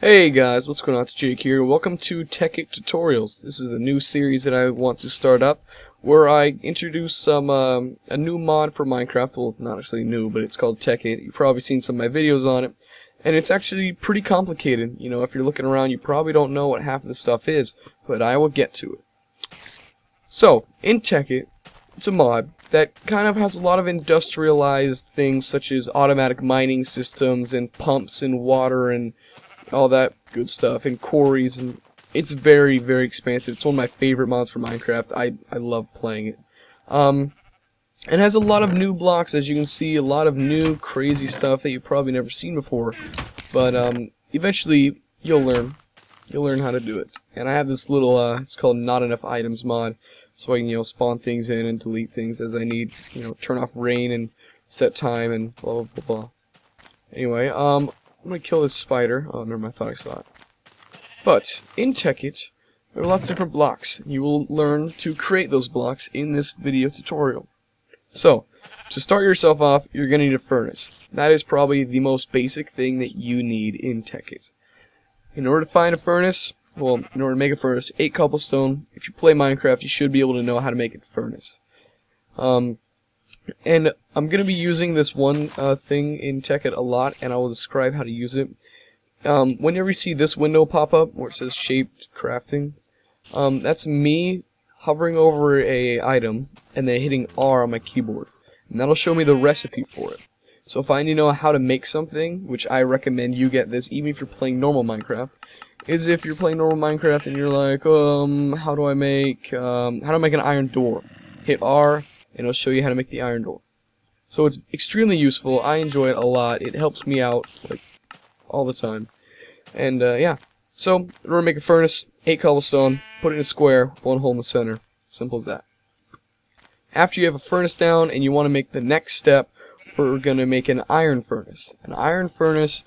Hey guys, what's going on? It's Jake here. Welcome to Tekkit Tutorials. This is a new series that I want to start up where I introduce some a new mod for Minecraft. Well, not actually new, but it's called Tekkit. You've probably seen some of my videos on it, and it's actually pretty complicated. You know, if you're looking around, you probably don't know what half of the stuff is, but I will get to it. So, in Tekkit, it's a mod that kind of has a lot of industrialized things such as automatic mining systems and pumps and water and all that good stuff, and quarries, and it's very, very expansive. It's one of my favorite mods for Minecraft. I love playing it. It has a lot of new blocks, as you can see, a lot of new crazy stuff that you've probably never seen before. But eventually you'll learn how to do it. And I have this little it's called Not Enough Items mod, so I can spawn things in and delete things as I need. Turn off rain and set time and blah blah blah blah. Anyway, I'm gonna kill this spider. Oh, never mind, I thought I saw it. But in Tekkit, there are lots of different blocks. You will learn to create those blocks in this video tutorial. So, to start yourself off, you're gonna need a furnace. That is probably the most basic thing that you need in Tekkit. In order to find a furnace, well, in order to make a furnace, 8 cobblestone. If you play Minecraft, you should be able to know how to make a furnace. And I'm going to be using this one thing in Tekkit a lot, and I will describe how to use it. Whenever you see this window pop up where it says shaped crafting, that's me hovering over a item and then hitting R on my keyboard, and that'll show me the recipe for it. So if I need to know how to make something, which I recommend you get this even if you're playing normal Minecraft, is if you're playing normal Minecraft and you're like, how do I make an iron door? Hit R, and it'll show you how to make the iron door. So it's extremely useful. I enjoy it a lot. It helps me out like all the time. And yeah. So in order to make a furnace, 8 cobblestone, put it in a square, 1 hole in the center. Simple as that. After you have a furnace down and you want to make the next step, we're going to make an iron furnace. An iron furnace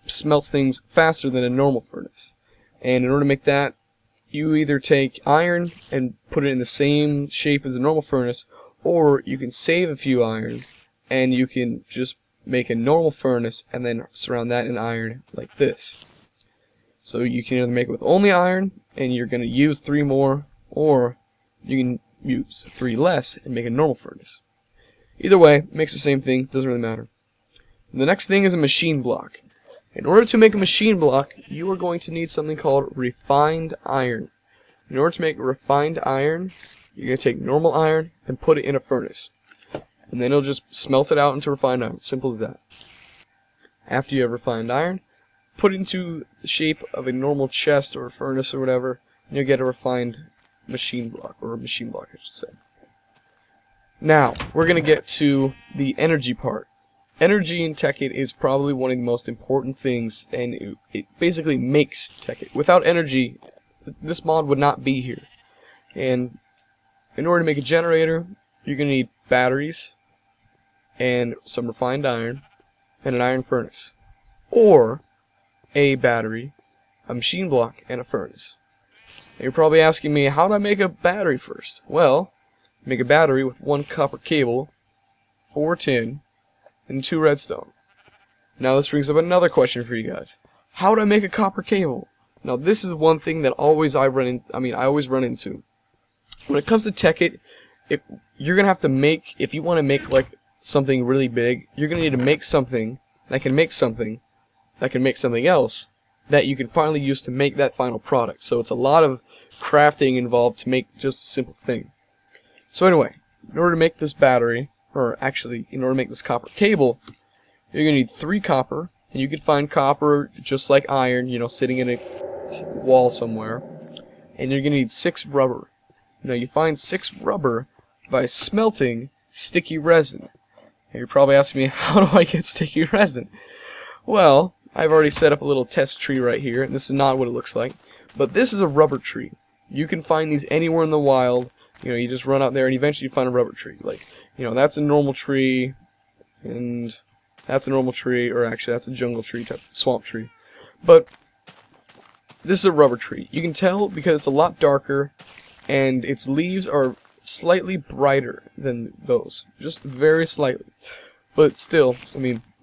smelts things faster than a normal furnace. And in order to make that, you either take iron and put it in the same shape as a normal furnace, or you can save a few iron and you can just make a normal furnace and then surround that in iron like this. So you can either make it with only iron and you're going to use 3 more, or you can use 3 less and make a normal furnace. Either way, it makes the same thing, doesn't really matter. The next thing is a machine block. In order to make a machine block, you are going to need something called refined iron. In order to make refined iron, you're going to take normal iron and put it in a furnace. And then it'll just smelt it out into refined iron. Simple as that. After you have refined iron, put it into the shape of a normal chest or a furnace or whatever, and you'll get a refined machine block, or a machine block I should say. Now, we're going to get to the energy part. Energy in Tekkit is probably one of the most important things, and it basically makes Tekkit. Without energy, this mod would not be here. And in order to make a generator, you're going to need batteries and some refined iron and an iron furnace, or a battery, a machine block, and a furnace. And you're probably asking me, how do I make a battery first? Well, make a battery with 1 copper cable, 4 tin, and 2 redstone. Now this brings up another question for you guys. How do I make a copper cable? Now this is one thing that I always run into. When it comes to Tekkit, you're gonna have to make, if you want to make like something really big, you're gonna need to make something that can make something that can make something else that you can finally use to make that final product. So it's a lot of crafting involved to make just a simple thing. So anyway, in order to make this battery, or actually in order to make this copper cable, you're gonna need 3 copper, and you can find copper just like iron, sitting in a wall somewhere. And you're gonna need 6 rubber. Now you find 6 rubber by smelting sticky resin. And you're probably asking me, how do I get sticky resin? Well, I've already set up a little test tree right here, and this is not what it looks like. But this is a rubber tree. You can find these anywhere in the wild. You just run out there and eventually you find a rubber tree. Like, that's a normal tree, and that's a normal tree, or actually that's a jungle tree, type swamp tree. But this is a rubber tree. You can tell because it's a lot darker, and its leaves are slightly brighter than those, just very slightly. But still,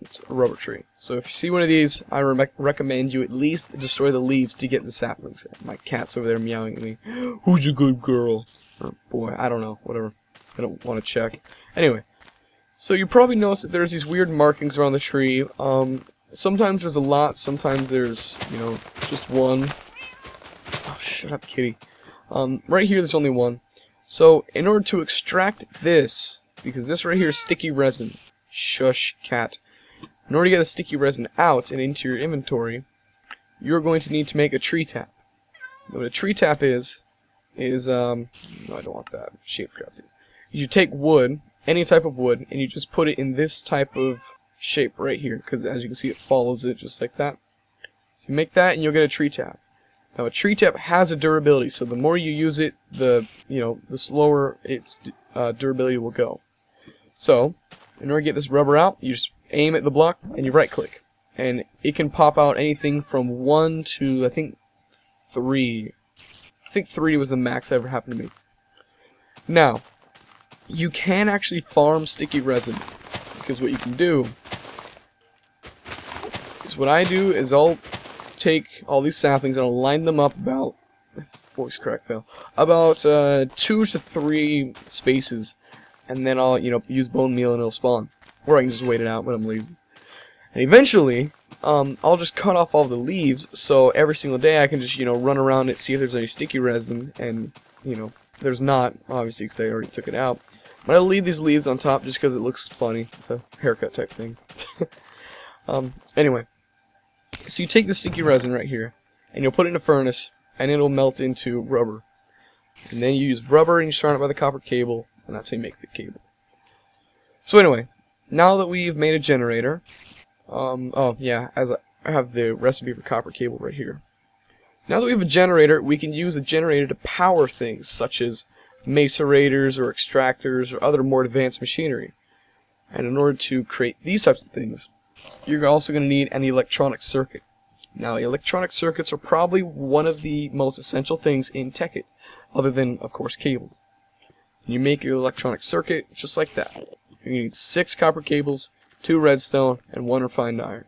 It's a rubber tree. So if you see one of these, I recommend you at least destroy the leaves to get the saplings. My cat's over there meowing at me. Who's a good girl? Or boy, I don't know. Whatever. I don't want to check. Anyway, so you probably notice that there's these weird markings around the tree. Sometimes there's a lot. Sometimes there's, just one. Oh, shut up, kitty. Right here, there's only one. So in order to extract this, because this right here is sticky resin. Shush, cat. In order to get the sticky resin out and into your inventory, you're going to need to make a tree tap. Now, what a tree tap is no, I don't want that. Shape crafting. You take wood, any type of wood, and you just put it in this type of shape right here, because as you can see, it follows it just like that. So you make that, and you'll get a tree tap. Now, a tree tap has a durability, so the more you use it, the slower its durability will go. So, in order to get this rubber out, you just aim at the block and you right click, and it can pop out anything from 1 to I think 3. I think 3 was the max that ever happened to me. Now, you can actually farm sticky resin, because what you can do is what I do is I'll take all these saplings and I'll line them up about voice crack fail about 2 to 3 spaces. And then I'll, use bone meal and it'll spawn. Or I can just wait it out when I'm lazy. And eventually, I'll just cut off all the leaves, so every single day I can just, run around and see if there's any sticky resin, and, there's not, obviously, because I already took it out. But I'll leave these leaves on top just because it looks funny, the haircut type thing. Anyway, so you take the sticky resin right here, and you'll put it in a furnace, and it'll melt into rubber. And then you use rubber and you surround it by the copper cable, and that's how you make the cable. So anyway, now that we've made a generator, oh yeah, I have the recipe for copper cable right here. Now that we have a generator, we can use a generator to power things such as macerators or extractors or other more advanced machinery. And in order to create these types of things, you're also going to need an electronic circuit. Now, electronic circuits are probably one of the most essential things in Tekkit, other than, of course, cable. You make your electronic circuit just like that. You need 6 copper cables, 2 redstone, and 1 refined iron.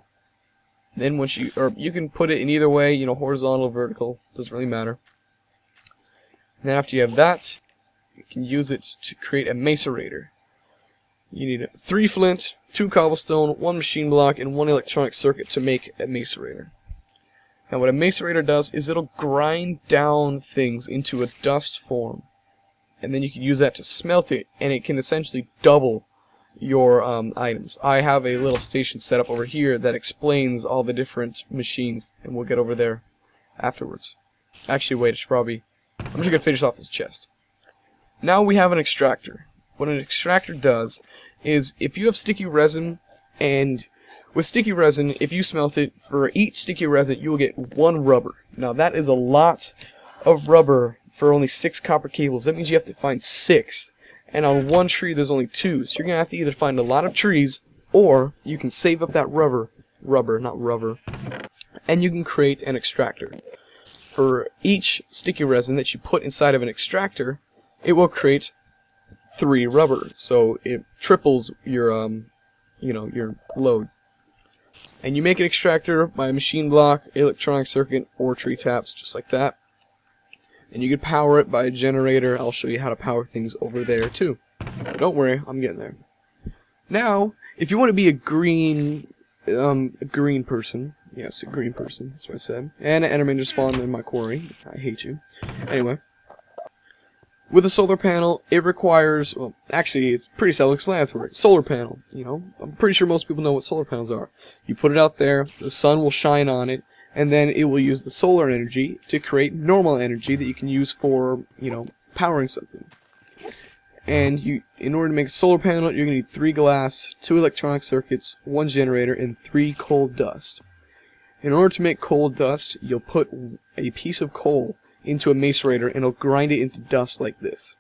Then once you can put it in either way, horizontal, vertical, doesn't really matter. And then after you have that, you can use it to create a macerator. You need 3 flint, 2 cobblestone, 1 machine block, and 1 electronic circuit to make a macerator. Now what a macerator does is it'll grind down things into a dust form. And then you can use that to smelt it, and it can essentially double your items. I have a little station set up over here that explains all the different machines, and we'll get over there afterwards. Actually, wait, I'm just going to finish off this chest. Now we have an extractor. What an extractor does is, if you have sticky resin, and with sticky resin, if you smelt it, for each sticky resin, you will get 1 rubber. Now that is a lot of rubber for only 6 copper cables. That means you have to find 6. And on one tree, there's only 2. So you're going to have to either find a lot of trees, or you can save up that rubber, not rubber, and you can create an extractor. For each sticky resin that you put inside of an extractor, it will create 3 rubber. So it triples your, your load. And you make an extractor by a machine block, electronic circuit, or tree taps, just like that. And you can power it by a generator. I'll show you how to power things over there too. So don't worry, I'm getting there. Now, if you want to be a green person, yes, a green person, that's what I said, and an Enderman just spawned in my quarry. I hate you. Anyway, with a solar panel, it requires, well, actually, it's pretty self-explanatory. Solar panel, I'm pretty sure most people know what solar panels are. You put it out there, the sun will shine on it, and then it will use the solar energy to create normal energy that you can use for, powering something. And in order to make a solar panel, you're going to need 3 glass, 2 electronic circuits, 1 generator, and 3 coal dust. In order to make coal dust, you'll put a piece of coal into a macerator, and it'll grind it into dust like this.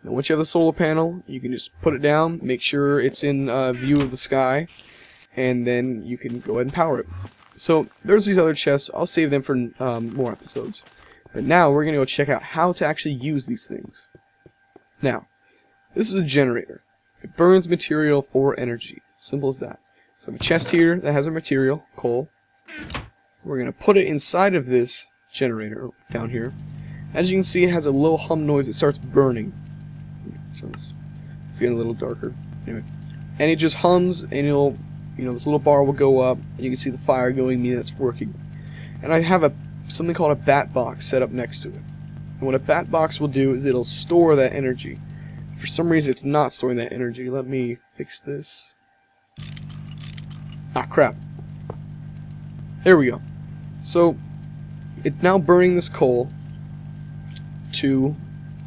Now once you have the solar panel, you can just put it down, make sure it's in view of the sky, and then you can go ahead and power it. So there's these other chests. I'll save them for more episodes. But now we're going to go check out how to actually use these things. Now, this is a generator. It burns material for energy. Simple as that. So I have a chest here that has a material, coal. We're going to put it inside of this generator down here. As you can see, it has a little hum noise that starts burning. So it's getting a little darker. Anyway, and it just hums, and it'll, this little bar will go up, and you can see the fire going, meaning that's working. And I have something called a bat box set up next to it. And what a bat box will do is it'll store that energy. For some reason, it's not storing that energy. Let me fix this. Ah, crap. There we go. So, it's now burning this coal to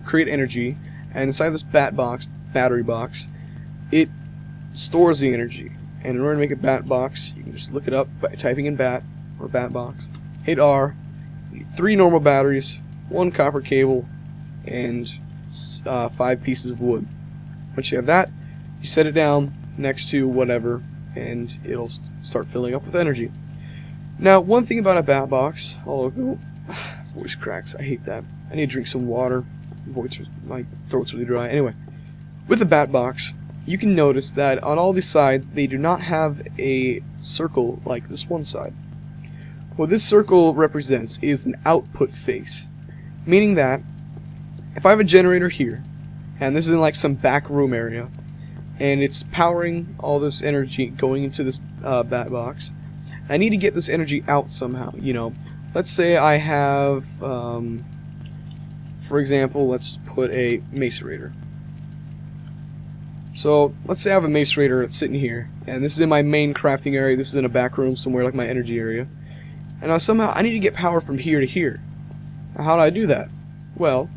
create energy, and inside this battery box, it stores the energy. And in order to make a bat box, you can just look it up by typing in bat or bat box. Hit R. You need 3 normal batteries, 1 copper cable, and 5 pieces of wood. Once you have that, you set it down next to whatever, and it'll start filling up with energy. Now, one thing about a bat box, voice cracks, I hate that. I need to drink some water. My throat's really dry. Anyway, with a bat box, you can notice that on all these sides, they do not have a circle like this one side. What this circle represents is an output face, meaning that if I have a generator here, and this is in like some back room area, and it's powering all this energy going into this bat box, I need to get this energy out somehow. Let's say I have, for example, let's put a macerator. So let's say I have a macerator that's sitting here, and this is in my main crafting area. This is in a back room somewhere, like my energy area. And now somehow I need to get power from here to here. Now, how do I do that? Well,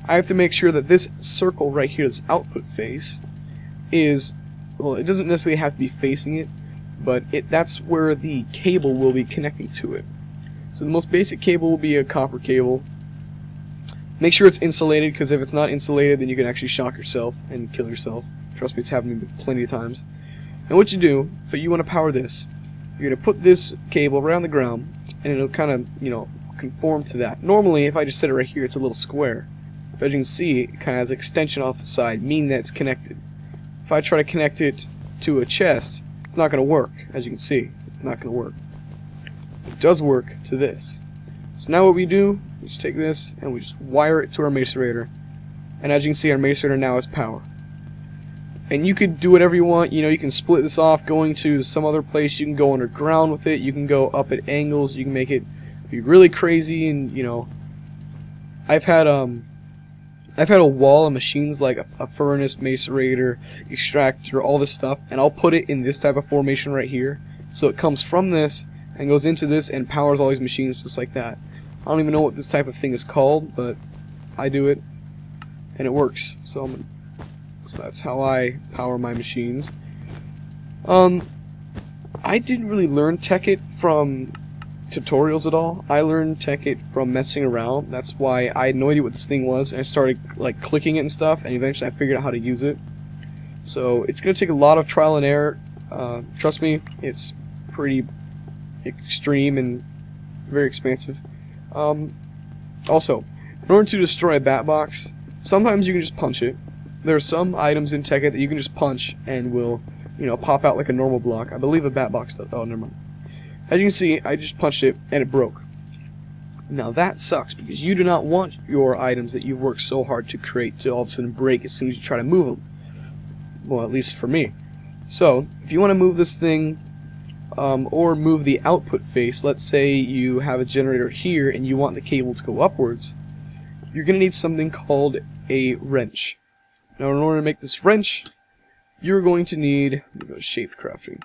I have to make sure that this circle right here, this output face, is, well, it doesn't necessarily have to be facing it, but that's where the cable will be connecting to it. So the most basic cable will be a copper cable. Make sure it's insulated, because if it's not insulated, then you can actually shock yourself and kill yourself. Trust me, it's happened to me plenty of times. And what you do, if you want to power this, you're going to put this cable around the ground, and it'll kind of, conform to that. Normally, if I just set it right here, it's a little square. But as you can see, it kind of has an extension off the side, meaning that it's connected. If I try to connect it to a chest, it's not going to work. As you can see, it's not going to work. It does work to this. So now what we do, we just take this and we just wire it to our macerator. And as you can see, our macerator now has power. And you could do whatever you want. You can split this off going to some other place. You can go underground with it. You can go up at angles. You can make it be really crazy. And I've had a wall of machines like a furnace, macerator, extractor, all this stuff, and I'll put it in this type of formation right here. So it comes from this and goes into this and powers all these machines just like that. I don't even know what this type of thing is called, but I do it and it works. So that's how I power my machines. I didn't really learn Tekkit from tutorials at all. I learned Tekkit from messing around. That's why I had no idea what this thing was, and I started like clicking it and stuff, and eventually I figured out how to use it. So it's gonna take a lot of trial and error. Trust me, it's pretty extreme and very expansive. Also, in order to destroy a bat box, sometimes you can just punch it. There are some items in Tekkit that you can just punch and will, pop out like a normal block. I believe a bat box does. Oh, never mind. As you can see, I just punched it and it broke. Now that sucks, because you do not want your items that you've worked so hard to create to all of a sudden break as soon as you try to move them. Well, at least for me. So, if you want to move this thing, or move the output face, let's say you have a generator here and you want the cable to go upwards, you're going to need something called a wrench. Now in order to make this wrench, you're going to need, let me go to shaped crafting.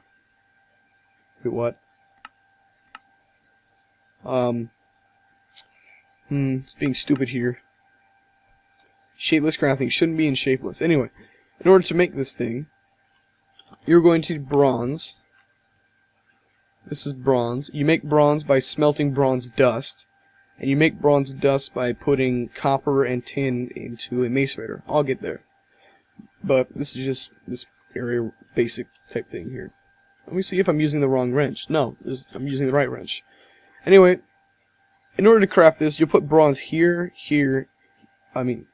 Wait, what? It's being stupid here. Shapeless crafting shouldn't be in shapeless. Anyway, in order to make this thing, you're going to need bronze. This is bronze. You make bronze by smelting bronze dust, and you make bronze dust by putting copper and tin into a macerator. I'll get there. But this is just this very basic type thing here. Let me see if I'm using the wrong wrench. No, I'm using the right wrench. Anyway, in order to craft this, you'll put bronze here, dang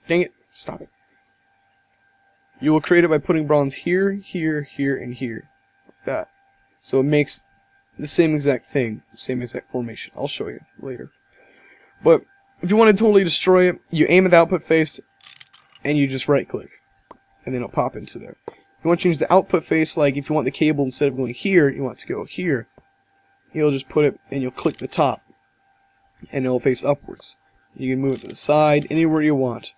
it, stop it. You will create it by putting bronze here, here, here, and here. Like that. So it makes the same exact thing, the same exact formation. I'll show you later. But if you want to totally destroy it, you aim at the output face, and you just right click, and then it'll pop into there. If you want to change the output face, like if you want the cable instead of going here, you want it to go here, you'll just put it, and you'll click the top, and it'll face upwards. You can move it to the side, anywhere you want.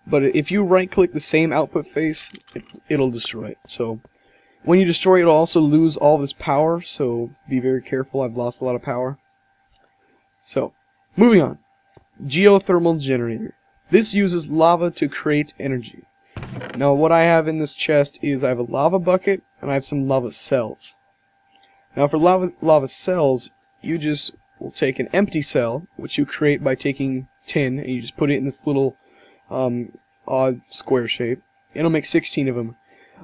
But if you right click the same output face, it'll destroy it. So when you destroy it, it'll also lose all this power, so be very careful. I've lost a lot of power. So, moving on. Geothermal generator. This uses lava to create energy. Now what I have in this chest is I have a lava bucket and I have some lava cells. Now for lava cells, you just will take an empty cell, which you create by taking tin, and you just put it in this little odd square shape. It'll make 16 of them.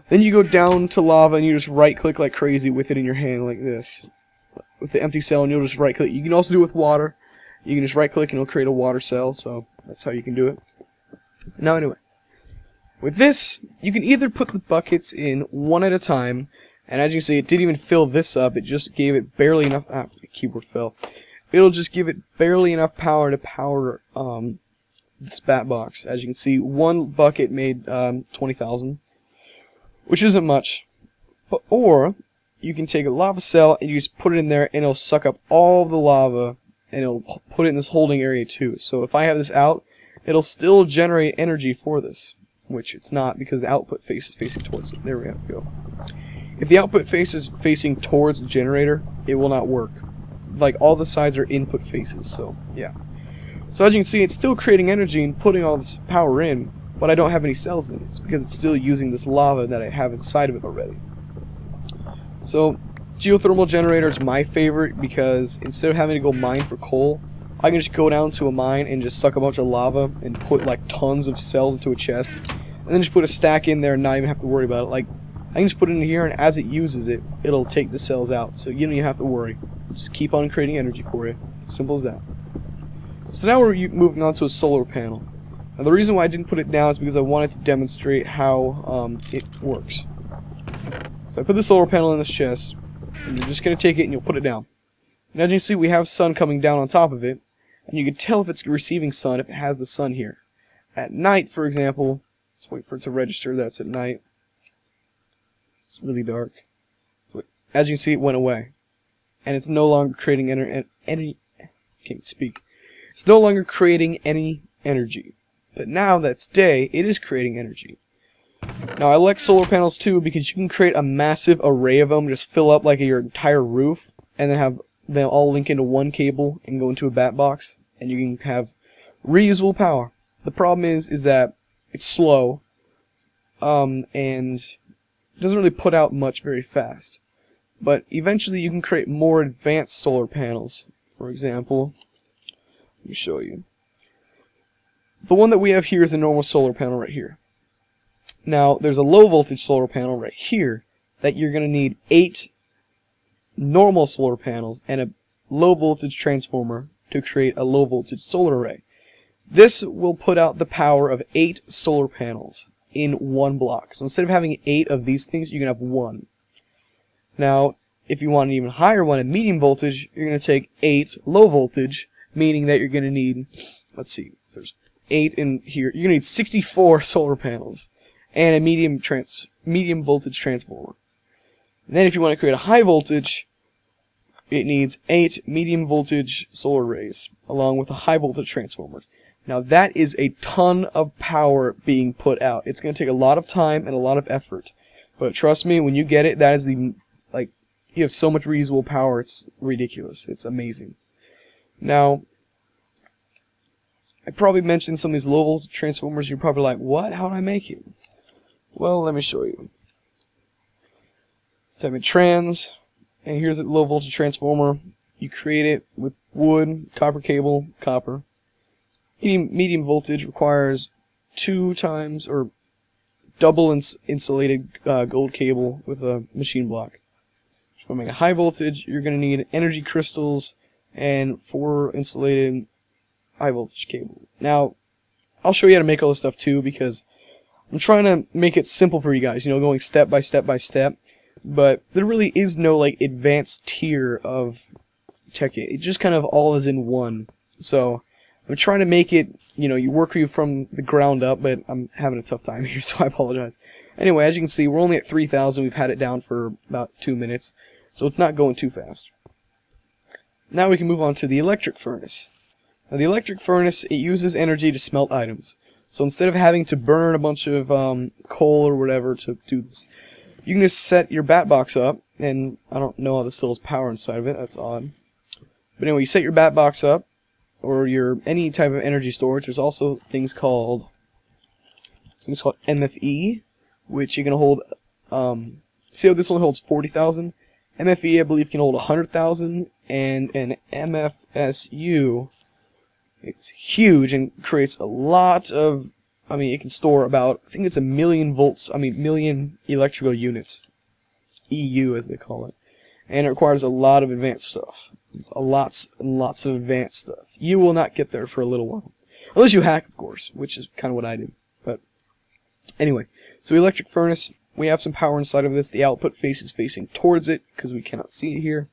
Then you go down to lava and you just right click like crazy with it in your hand like this. With the empty cell, and you'll just right click. You can also do it with water. You can just right click and it'll create a water cell, so that's how you can do it. Now anyway, with this, you can either put the buckets in one at a time, and as you can see, it didn't even fill this up, it just gave it barely enough, the keyboard fell. It'll just give it barely enough power to power this bat box. As you can see, one bucket made 20,000, which isn't much. Or you can take a lava cell and you just put it in there, and it'll suck up all the lava, and it'll put it in this holding area too. So if I have this out, it'll still generate energy for this, which it's not because the output face is facing towards it. There we go. If the output face is facing towards the generator, it will not work. Like, all the sides are input faces, so yeah. So as you can see, it's still creating energy and putting all this power in, but I don't have any cells in it. It's because it's still using this lava that I have inside of it already. So geothermal generator is my favorite because instead of having to go mine for coal, I can just go down to a mine and just suck a bunch of lava and put like tons of cells into a chest, and then just put a stack in there and not even have to worry about it. Like, I can just put it in here, and as it uses it, it'll take the cells out, so you don't even have to worry. Just keep on creating energy for you. Simple as that. So now we're moving on to a solar panel. Now the reason why I didn't put it down is because I wanted to demonstrate how it works. So I put the solar panel in this chest, and you're just going to take it and you'll put it down. And as you can see, we have sun coming down on top of it, and you can tell if it's receiving sun if it has the sun here. At night, for example, let's wait for it to register that it's at night. It's really dark. So as you can see, it went away, and it's no longer creating any. Can't speak. It's no longer creating any energy. But now that's day, it is creating energy. Now I like solar panels too because you can create a massive array of them, just fill up like your entire roof, and then have them all link into one cable and go into a bat box, and you can have reusable power. The problem is that it's slow, and doesn't really put out much very fast. But eventually you can create more advanced solar panels. For example, let me show you. The one that we have here is a normal solar panel right here. Now there's a low voltage solar panel right here that you're going to need 8 normal solar panels and a low voltage transformer to create a low voltage solar array. This will put out the power of 8 solar panels in one block. So instead of having 8 of these things, you can have 1. Now, if you want an even higher one at medium voltage, you're going to take 8 low voltage, meaning that you're going to need, let's see, there's 8 in here. You're going to need 64 solar panels and a medium voltage transformer. And then if you want to create a high voltage, it needs 8 medium voltage solar arrays along with a high voltage transformer. Now that is a ton of power being put out. It's going to take a lot of time and a lot of effort. But trust me, when you get it, that is the, like, you have so much reusable power, it's ridiculous. It's amazing. Now, I probably mentioned some of these low voltage transformers. You're probably like, what? How do I make it? Well, let me show you. Type in trans, and here's a low voltage transformer. You create it with wood, copper cable, copper. Medium voltage requires 2 times or double insulated gold cable with a machine block. If you want to make a high voltage, you're going to need energy crystals and 4 insulated high voltage cable. Now, I'll show you how to make all this stuff too because I'm trying to make it simple for you guys, you know, going step by step by step. But there really is no like advanced tier of Tekkit. It just kind of all is in one. So I'm trying to make it, you work you from the ground up, but I'm having a tough time here, so I apologize. Anyway, as you can see, we're only at 3,000. We've had it down for about 2 minutes, so it's not going too fast. Now we can move on to the electric furnace. Now the electric furnace, it uses energy to smelt items. So instead of having to burn a bunch of coal or whatever to do this, you can just set your bat box up, and I don't know how this still has power inside of it, that's odd. But anyway, you set your bat box up, or your any type of energy storage. There's also things called MFE, which you can hold. See how this only holds 40,000? MFE, I believe, can hold 100,000, and an MFSU, it's huge and creates a lot of. It can store about, I think it's 1,000,000 volts. Million electrical units, EU as they call it, and it requires a lot of advanced stuff. Lots and lots of advanced stuff. You will not get there for a little while. Unless you hack, of course, which is kind of what I do. But anyway, so electric furnace, we have some power inside of this. The output face is facing towards it because we cannot see it here.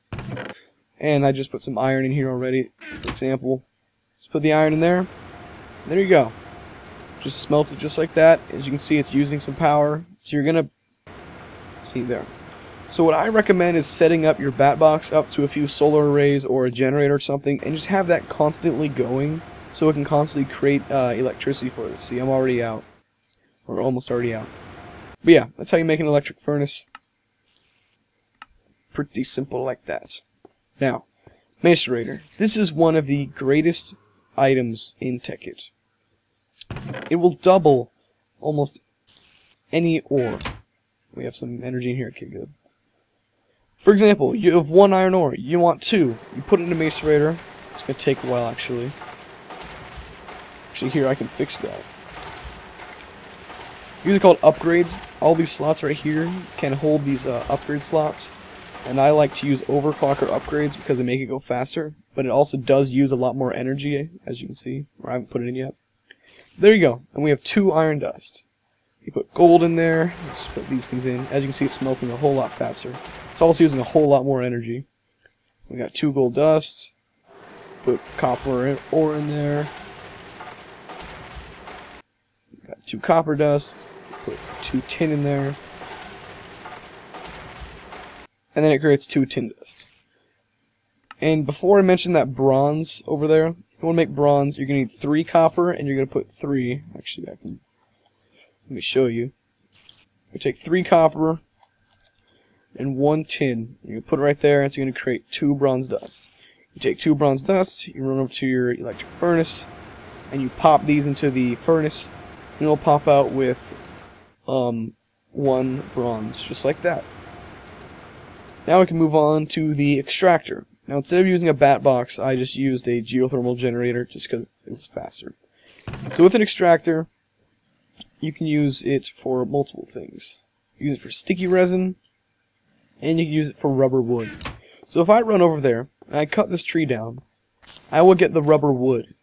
And I just put some iron in here already, for example. Just put the iron in there. There you go. Just smelts it just like that. As you can see, it's using some power. So you're going to see there. So what I recommend is setting up your bat box up to a few solar arrays or a generator or something, and just have that constantly going so it can constantly create electricity for this. See, I'm already out. Or almost already out. But yeah, that's how you make an electric furnace. Pretty simple like that. Now, macerator. This is one of the greatest items in Tekkit. It will double almost any ore. We have some energy in here, okay, good. For example, you have 1 iron ore, you want 2. You put it in a macerator. It's going to take a while, actually. Actually, here, I can fix that. These are called upgrades. All these slots right here can hold these upgrade slots. And I like to use overclocker upgrades because they make it go faster. But it also does use a lot more energy, as you can see. Or I haven't put it in yet. There you go. And we have 2 iron dust. You put gold in there. Let's put these things in. As you can see, it's melting a whole lot faster. It's also using a whole lot more energy. We got 2 gold dust. Put copper ore in there. Got 2 copper dust. Put 2 tin in there. And then it creates 2 tin dust. And before I mention that bronze over there, if you want to make bronze, you're going to need 3 copper, and you're going to put 3. Actually, let me show you. You take 3 copper and 1 tin. You can put it right there, and it's going to create 2 bronze dust. You take 2 bronze dust, you run over to your electric furnace, and you pop these into the furnace, and it'll pop out with 1 bronze, just like that. Now we can move on to the extractor. Now instead of using a bat box, I just used a geothermal generator just because it was faster. So with an extractor, you can use it for multiple things. You can use it for sticky resin, and you can use it for rubber wood. So if I run over there, and I cut this tree down, I will get the rubber wood.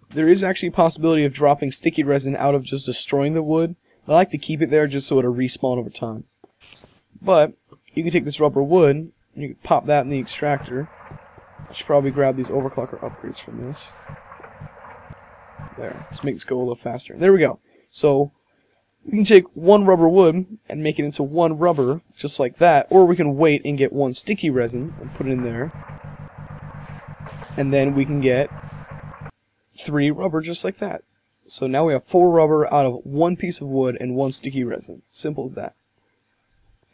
There is actually a possibility of dropping sticky resin out of just destroying the wood. I like to keep it there just so it'll respawn over time. But you can take this rubber wood, and you can pop that in the extractor. I should probably grab these overclocker upgrades from this. There, let's make this go a little faster. There we go. So we can take 1 rubber wood and make it into 1 rubber, just like that, or we can wait and get 1 sticky resin and put it in there, and then we can get 3 rubber just like that. So now we have 4 rubber out of 1 piece of wood and 1 sticky resin. Simple as that.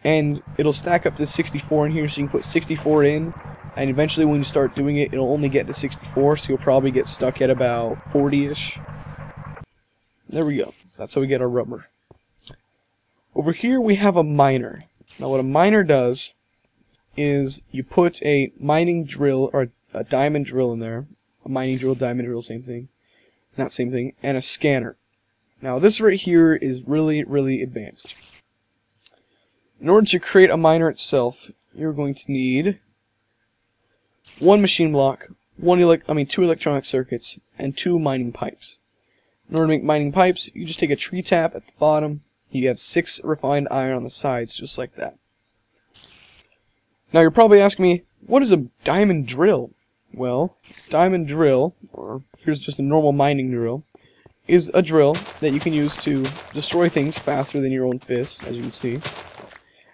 And it'll stack up to 64 in here, so you can put 64 in, and eventually when you start doing it, it'll only get to 64, so you'll probably get stuck at about 40-ish. There we go. So that's how we get our rubber. Over here we have a miner. Now what a miner does is you put a mining drill, or a diamond drill in there. A mining drill, diamond drill, same thing. Not same thing. And a scanner. Now this right here is really, really advanced. In order to create a miner itself, you're going to need 1 machine block, 2 electronic circuits, and 2 mining pipes. In order to make mining pipes, you just take a tree tap at the bottom. You have 6 refined iron on the sides, just like that. Now you're probably asking me, what is a diamond drill? Well, diamond drill, or here's just a normal mining drill, is a drill that you can use to destroy things faster than your own fist, as you can see.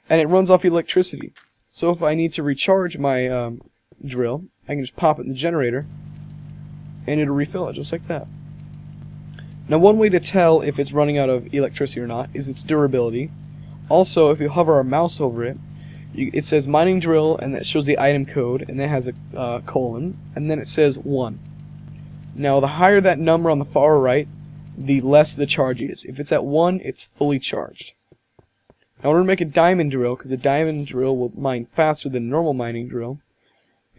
And it runs off electricity. So if I need to recharge my drill, I can just pop it in the generator, and it'll refill it just like that. Now one way to tell if it's running out of electricity or not is its durability. Also, if you hover our mouse over it, it says mining drill, and that shows the item code, and then it has a colon, and then it says 1. Now the higher that number on the far right, the less the charge is. If it's at 1, it's fully charged. Now in order to make a diamond drill, because a diamond drill will mine faster than a normal mining drill,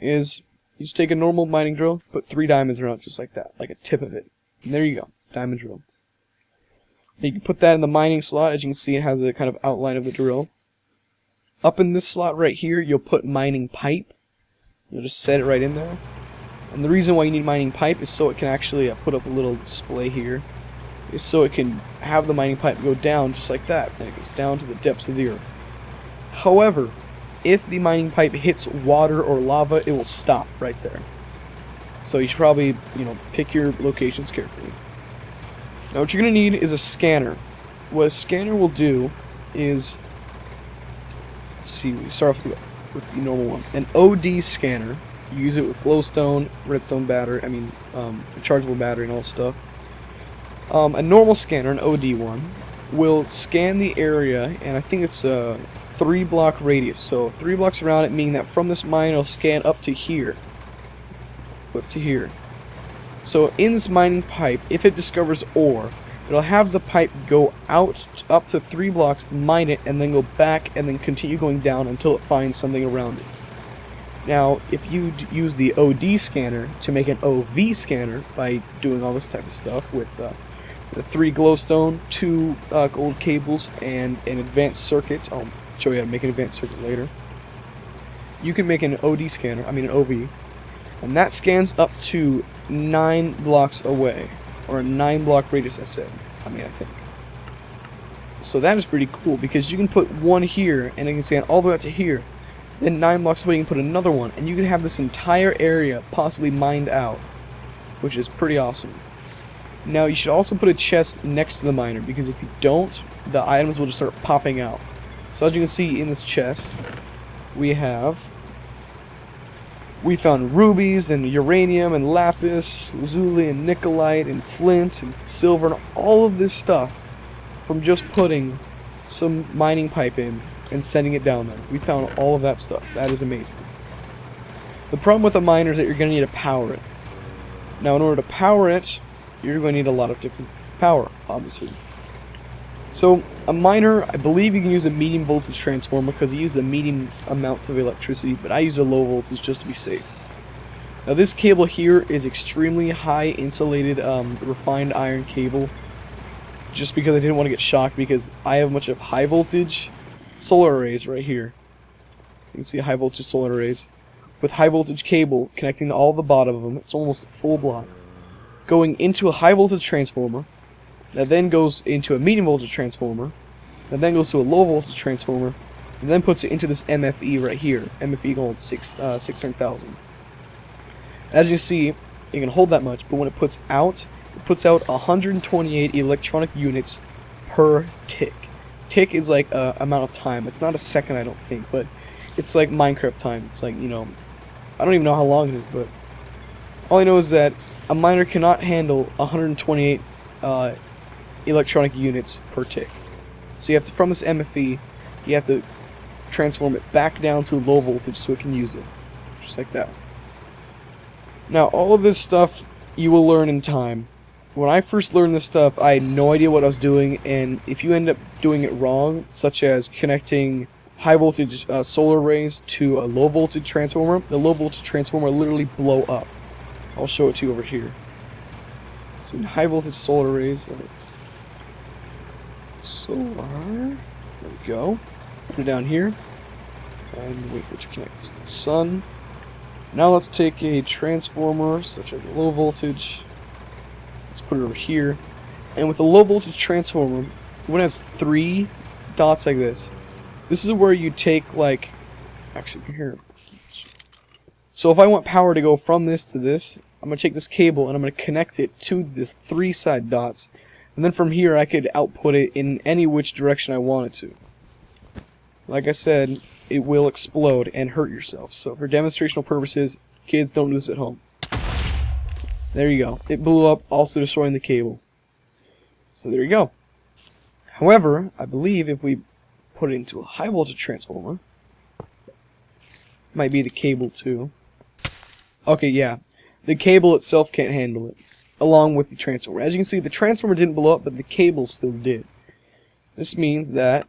is you just take a normal mining drill, put 3 diamonds around it just like that, like a tip of it. And there you go, diamond drill. Now you can put that in the mining slot. As you can see, it has a kind of outline of the drill. Up in this slot right here, you'll put mining pipe. You'll just set it right in there. And the reason why you need mining pipe is so it can actually put up a little display here. Is so it can have the mining pipe go down just like that, and it goes down to the depths of the earth. However, if the mining pipe hits water or lava, it will stop right there. So you should probably, pick your locations carefully. Now what you're going to need is a scanner. What a scanner will do is, let's see, we start off with the normal one. An OD scanner. You use it with glowstone, redstone battery, rechargeable battery and all that stuff. A normal scanner, an OD one, will scan the area, and I think it's a 3-block radius. So 3 blocks around it, meaning that from this mine it'll scan up to here. Up to here. So in this mining pipe, if it discovers ore, it'll have the pipe go out up to 3 blocks, mine it, and then go back and then continue going down until it finds something around it. Now, if you use the OD scanner to make an OV scanner by doing all this type of stuff with the 3 glowstone, 2 gold cables, and an advanced circuit, I'll show you how to make an advanced circuit later. You can make an OD scanner, an OV, and that scans up to 9 blocks away, or a 9-block radius, I think. So that is pretty cool, because you can put one here, and it can scan all the way up to here. Then 9 blocks away you can put another one, and you can have this entire area possibly mined out, which is pretty awesome. Now you should also put a chest next to the miner, because if you don't, the items will just start popping out. So as you can see in this chest, we found rubies and uranium and lapis, lazuli and nikolite and flint and silver and all of this stuff from just putting some mining pipe in and sending it down there. We found all of that stuff. That is amazing. The problem with a miner is that you're going to need to power it. Now in order to power it, you're going to need a lot of different power, obviously. So a miner, I believe you can use a medium voltage transformer because it uses a medium amounts of electricity, but I use a low voltage just to be safe. Now this cable here is extremely high insulated refined iron cable, just because I didn't want to get shocked, because I have a bunch of high voltage solar arrays right here. You can see high voltage solar arrays with high voltage cable connecting to all the bottom of them. It's almost a full block, going into a high voltage transformer that then goes into a medium voltage transformer that then goes to a low voltage transformer and then puts it into this MFE right here. MFE holds 600,000. As you see, it can hold that much, but when it puts out 128 electronic units per tick. Tick is like amount of time. It's not a second, I don't think, but it's like Minecraft time. It's like, I don't even know how long it is, but all I know is that a miner cannot handle 128 electronic units per tick. So you have to, from this MFE, you have to transform it back down to low voltage so it can use it. Just like that. Now, all of this stuff you will learn in time. When I first learned this stuff, I had no idea what I was doing, and if you end up doing it wrong, such as connecting high voltage solar arrays to a low voltage transformer, the low voltage transformer will literally blow up. I'll show it to you over here. So high voltage solar arrays. Solar. There we go. Put it down here. And wait for it to connect to the sun. Now let's take a transformer such as a low voltage. Let's put it over here. And with a low voltage transformer, when it has 3 dots like this is where you take like Actually, here. So if I want power to go from this to this, I'm going to take this cable and I'm going to connect it to the 3 side dots. And then from here I could output it in any which direction I wanted to. Like I said, it will explode and hurt yourself. So for demonstrational purposes, kids, don't do this at home. There you go. It blew up, also destroying the cable. So there you go. However, I believe if we put it into a high voltage transformer, might be the cable too. Okay, yeah. The cable itself can't handle it, along with the transformer. As you can see, the transformer didn't blow up, but the cable still did. This means that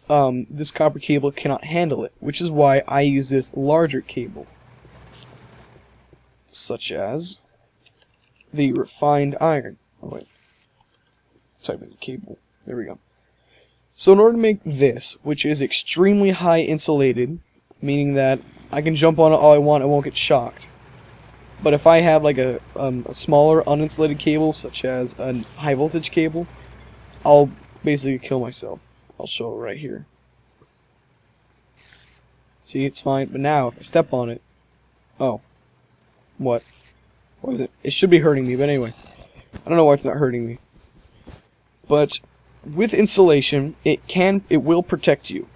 this copper cable cannot handle it, which is why I use this larger cable, such as the refined iron. Oh wait, type in the cable. There we go. So in order to make this, which is extremely high insulated, meaning that I can jump on it all I want, I won't get shocked. But if I have like a smaller uninsulated cable, such as a high voltage cable, I'll basically kill myself. I'll show it right here. See, it's fine, but now if I step on it, oh, what? What is it? It should be hurting me, but anyway, I don't know why it's not hurting me. But with insulation, it will protect you.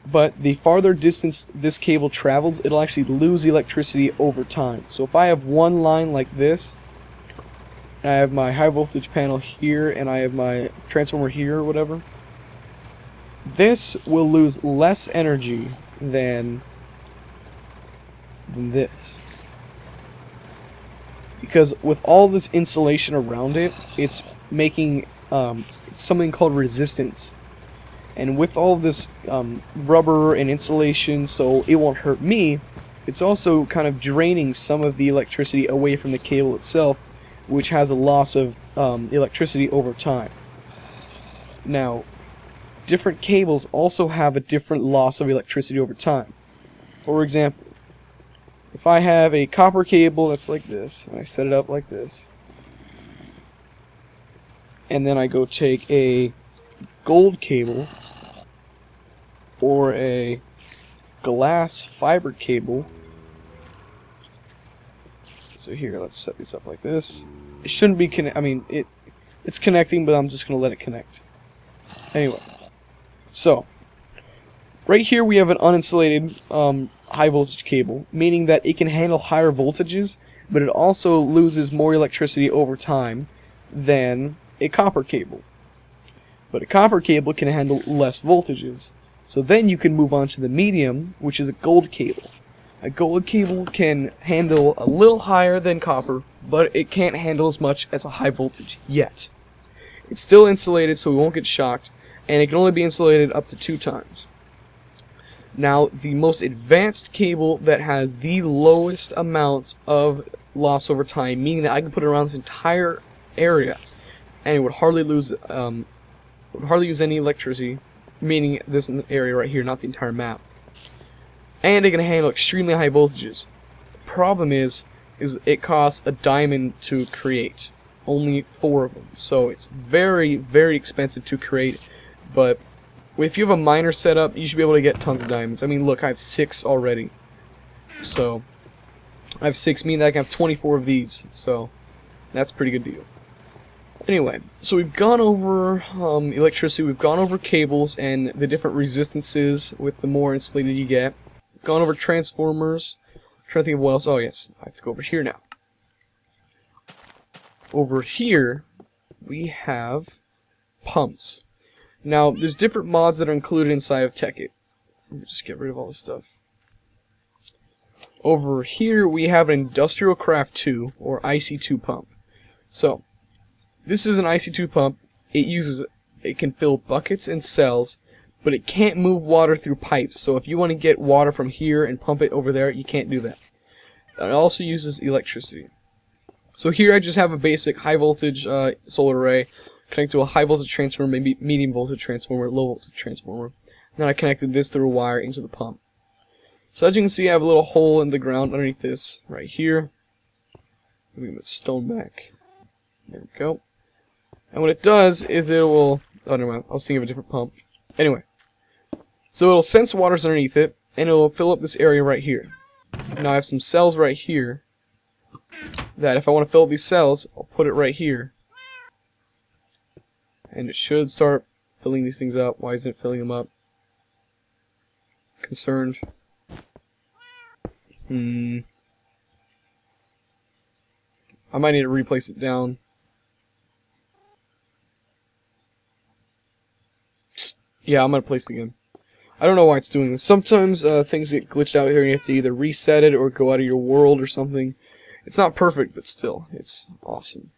But the farther distance this cable travels, it'll actually lose electricity over time. So if I have one line like this, and I have my high voltage panel here, and I have my transformer here or whatever, this will lose less energy than this. Because with all this insulation around it, it's making something called resistance. And with all this rubber and insulation, so it won't hurt me, it's also kind of draining some of the electricity away from the cable itself, which has a loss of electricity over time. Now, different cables also have a different loss of electricity over time. For example, if I have a copper cable that's like this, and I set it up like this, and then I go take a gold cable or a glass fiber cable. So here, let's set these up like this. It shouldn't be it's connecting, but I'm just gonna let it connect. Anyway, so right here we have an uninsulated high voltage cable, meaning that it can handle higher voltages, but it also loses more electricity over time than a copper cable. But a copper cable can handle less voltages. So then you can move on to the medium, which is a gold cable. A gold cable can handle a little higher than copper, but it can't handle as much as a high voltage yet. It's still insulated, so we won't get shocked, and it can only be insulated up to 2 times. Now, the most advanced cable that has the lowest amounts of loss over time, meaning that I can put it around this entire area, and it would hardly use any electricity, meaning this area right here, not the entire map. And it can handle extremely high voltages. The problem is it costs a diamond to create. Only 4 of them. So it's very, very expensive to create. But if you have a miner set up, you should be able to get tons of diamonds. I mean, look, I have 6 already. So I have 6, meaning that I can have 24 of these. So that's a pretty good deal. Anyway, so we've gone over electricity, we've gone over cables and the different resistances with the more insulated you get. We've gone over transformers. I'm trying to think of what else. Oh yes, I have to go over here now. Over here, we have pumps. Now, there's different mods that are included inside of Tekkit. Let me just get rid of all this stuff. Over here, we have an Industrial Craft 2, or IC2 pump. So, this is an IC2 pump. It can fill buckets and cells, but it can't move water through pipes. So if you want to get water from here and pump it over there, you can't do that. It also uses electricity. So here I just have a basic high voltage solar array connected to a high voltage transformer, maybe medium voltage transformer, low voltage transformer. And then I connected this through a wire into the pump. So as you can see, I have a little hole in the ground underneath this right here. Let me get the stone back. There we go. And what it does is it will... Oh, never mind. I was thinking of a different pump. Anyway. So it'll sense water's underneath it, and it'll fill up this area right here. Now I have some cells right here that if I want to fill up these cells, I'll put it right here. And it should start filling these things up. Why isn't it filling them up? Concerned. I might need to replace it down. Yeah, I'm gonna place it again. I don't know why it's doing this. Sometimes things get glitched out here and you have to either reset it or go out of your world or something. It's not perfect, but still, it's awesome.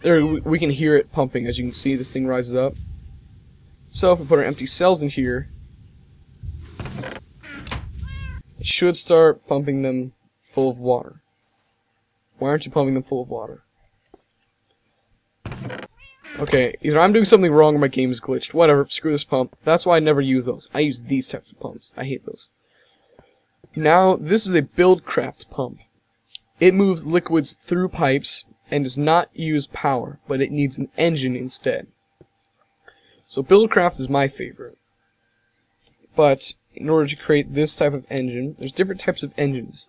There, we can hear it pumping. As you can see, this thing rises up. So if we put our empty cells in here, it should start pumping them full of water. Why aren't you pumping them full of water? Okay, either I'm doing something wrong or my game is glitched. Whatever, screw this pump. That's why I never use those. I use these types of pumps. I hate those. Now, this is a Buildcraft pump. It moves liquids through pipes and does not use power, but it needs an engine instead. So Buildcraft is my favorite. But in order to create this type of engine, there's different types of engines.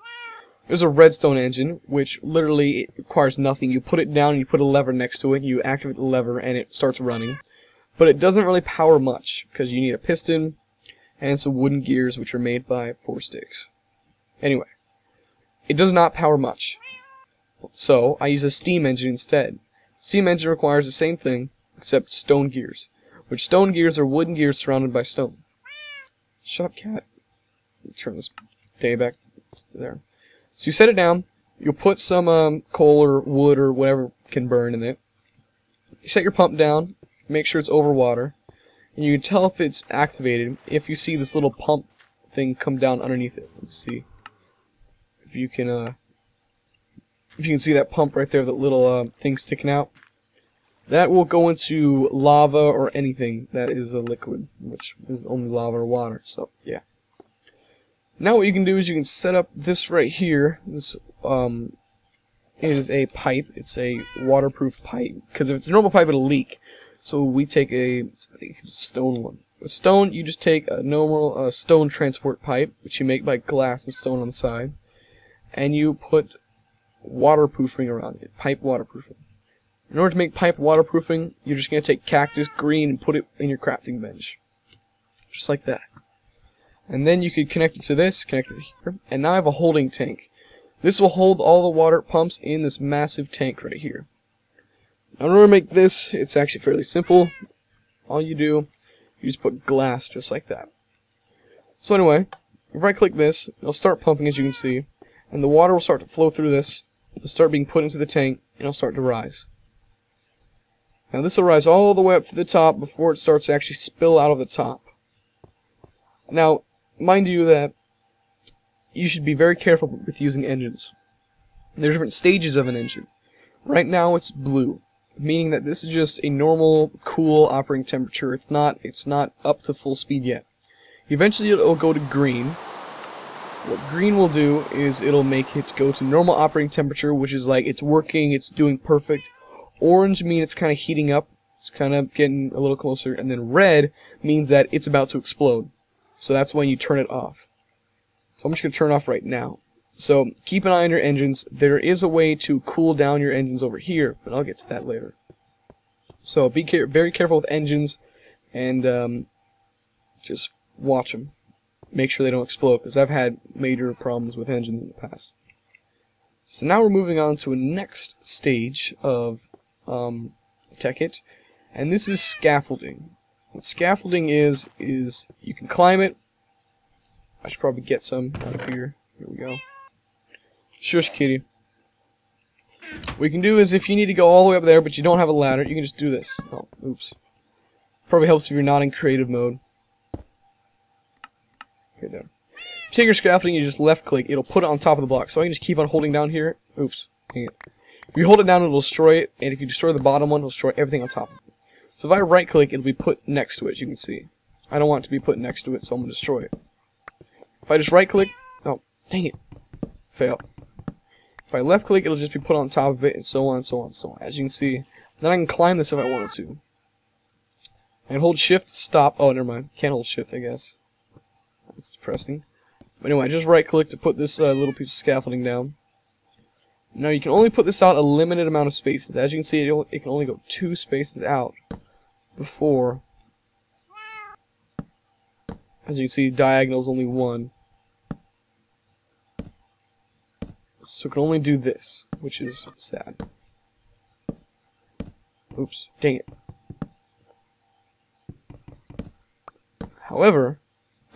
There's a redstone engine, which literally it requires nothing. You put it down and you put a lever next to it, you activate the lever and it starts running. But it doesn't really power much, because you need a piston and some wooden gears, which are made by 4 sticks. Anyway, it does not power much. So I use a steam engine instead. Steam engine requires the same thing, except stone gears, which stone gears are wooden gears surrounded by stone. Shut up, cat. Turn this day back there. So you set it down, you'll put some coal or wood or whatever can burn in it. You set your pump down, make sure it's over water, and you can tell if it's activated if you see this little pump thing come down underneath it. Let's see if you can see that pump right there, that little thing sticking out. That will go into lava or anything that is a liquid, which is only lava or water. So yeah. Now what you can do is you can set up this right here. This is a pipe. It's a waterproof pipe, because if it's a normal pipe it'll leak. So we take I think it's a stone one. A stone, you just take a normal stone transport pipe, which you make by glass and stone on the side, and you put waterproofing around it. Pipe waterproofing. In order to make pipe waterproofing, you're just going to take cactus green and put it in your crafting bench. Just like that. And then you could connect it to this, connect it here, and now I have a holding tank. This will hold all the water pumps in this massive tank right here. Now in order to make this, it's actually fairly simple. All you do, you just put glass just like that. So anyway, right click this, it'll start pumping as you can see, and the water will start to flow through this, it'll start being put into the tank, and it'll start to rise. Now this will rise all the way up to the top before it starts to actually spill out of the top. Now, mind you that you should be very careful with using engines. There are different stages of an engine. Right now it's blue, meaning that this is just a normal, cool operating temperature. It's not up to full speed yet. Eventually it'll go to green. What green will do is it'll make it go to normal operating temperature, which is like it's working, it's doing perfect. Orange means it's kind of heating up, it's kind of getting a little closer, and then red means that it's about to explode. So that's when you turn it off. So I'm just going to turn it off right now. So keep an eye on your engines. There is a way to cool down your engines over here, but I'll get to that later. So be very careful with engines, and just watch them. Make sure they don't explode, because I've had major problems with engines in the past. So now we're moving on to a next stage of Tekkit, and this is scaffolding. What scaffolding is you can climb it. I should probably get some out of here. Here we go. Shush, kitty. What you can do is, if you need to go all the way up there but you don't have a ladder, you can just do this. Oh, oops. Probably helps if you're not in creative mode. Okay, there. If you take your scaffolding, you just left click, it'll put it on top of the block. So I can just keep on holding down here. Oops. Dang it. If you hold it down, it'll destroy it, and if you destroy the bottom one, it'll destroy everything on top of it. So if I right click, it'll be put next to it, as you can see. I don't want it to be put next to it, so I'm going to destroy it. If I just right click, oh, dang it. Fail. If I left click, it'll just be put on top of it, and so on, and so on, and so on. As you can see, then I can climb this if I wanted to. And hold shift to stop. Oh, never mind. Can't hold shift, I guess. That's depressing. But anyway, just right click to put this little piece of scaffolding down. Now you can only put this out a limited amount of spaces. As you can see, it can only go 2 spaces out before. As you can see, diagonal is only 1. So it can only do this, which is sad. Oops, dang it. However,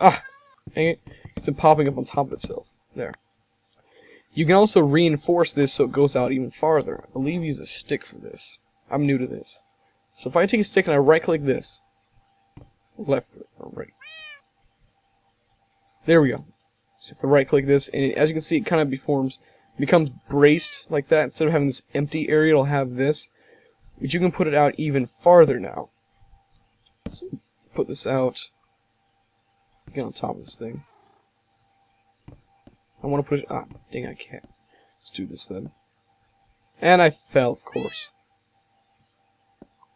dang it, it's popping up on top of itself. There. You can also reinforce this so it goes out even farther. I believe use a stick for this. I'm new to this. So if I take a stick and I right click this, left or right. There we go. So you have to right click this, and as you can see, it kind of becomes braced like that. Instead of having this empty area, it'll have this. But you can put it out even farther now. So put this out. Get on top of this thing. I want to put it. Dang, I can't. Let's do this then. And I fell, of course.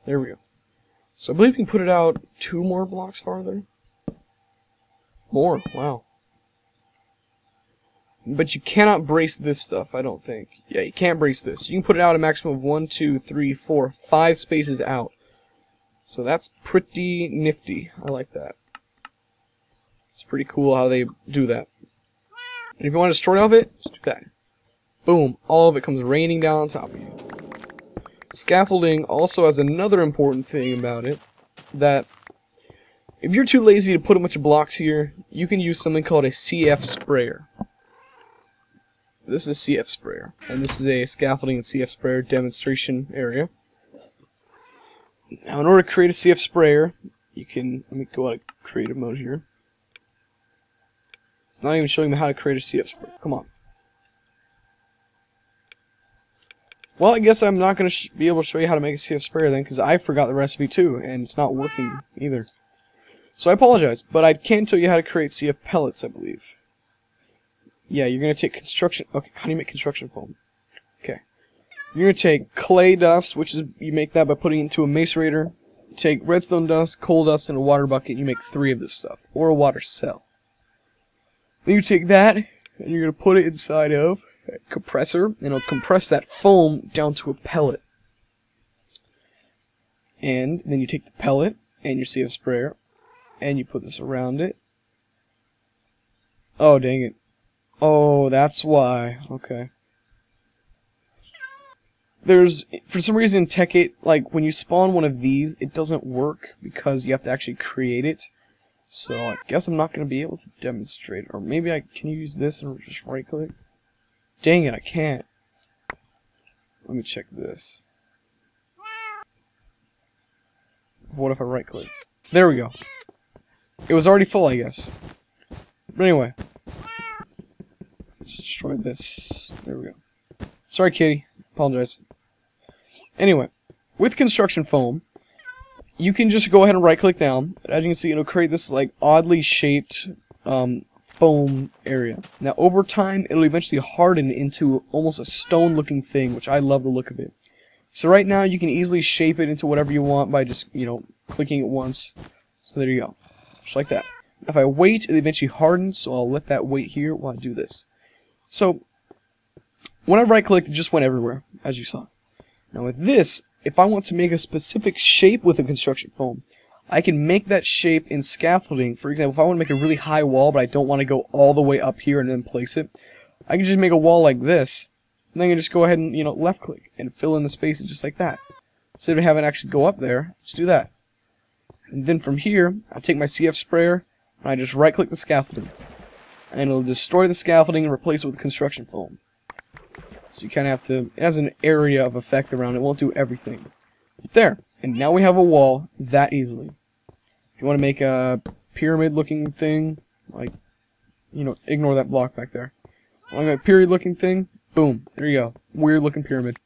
There we go. So I believe you can put it out 2 more blocks farther. More, wow. But you cannot brace this stuff, I don't think. Yeah, you can't brace this. You can put it out a maximum of 1, 2, 3, 4, 5 spaces out. So that's pretty nifty. I like that. It's pretty cool how they do that. And if you want to destroy all of it, just do that. Boom, all of it comes raining down on top of you. Scaffolding also has another important thing about it, that if you're too lazy to put a bunch of blocks here, you can use something called a CF sprayer. This is a CF sprayer, and this is a scaffolding and CF sprayer demonstration area. Now in order to create a CF sprayer, you can, let me go out of creative mode here. It's not even showing me how to create a CF sprayer. Come on. Well, I guess I'm not going to be able to show you how to make a CF sprayer then, because I forgot the recipe too, and it's not working either. So I apologize, but I can tell you how to create CF pellets, I believe. Yeah, you're going to take construction... Okay, how do you make construction foam? Okay. You're going to take clay dust, which is... You make that by putting it into a macerator. Take redstone dust, coal dust, and a water bucket, and you make 3 of this stuff. Or a water cell. Then you take that, and you're going to put it inside of a compressor, and it'll compress that foam down to a pellet. And then you take the pellet, and your CF sprayer, and you put this around it. Oh, dang it. Oh, that's why. Okay. There's, for some reason in Tekkit, like, when you spawn one of these, it doesn't work because you have to actually create it. So, I guess I'm not going to be able to demonstrate. Or maybe I can use this and just right-click? Dang it, I can't. Let me check this. What if I right-click? There we go. It was already full, I guess. But anyway. Let's destroy this. There we go. Sorry, kitty. Apologize. Anyway, with construction foam, you can just go ahead and right-click down. As you can see, it'll create this like oddly shaped foam area. Now, over time, it'll eventually harden into almost a stone-looking thing, which I love the look of it. So right now, you can easily shape it into whatever you want by just, clicking it once. So there you go. Just like that. If I wait, it eventually hardens, so I'll let that wait here while I do this. So, when I right-clicked, it just went everywhere, as you saw. Now with this, if I want to make a specific shape with a construction foam, I can make that shape in scaffolding. For example, if I want to make a really high wall, but I don't want to go all the way up here and then place it, I can just make a wall like this, and then I can just go ahead and, left-click and fill in the spaces just like that. Instead of having it actually go up there, just do that. And then from here, I take my CF sprayer, and I just right-click the scaffolding. And it'll destroy the scaffolding and replace it with construction foam. So you kind of have to... It has an area of effect around it. It won't do everything. But there. And now we have a wall that easily. If you want to make a pyramid-looking thing, like, ignore that block back there. Want to make a period-looking thing? Boom. There you go. Weird-looking pyramid.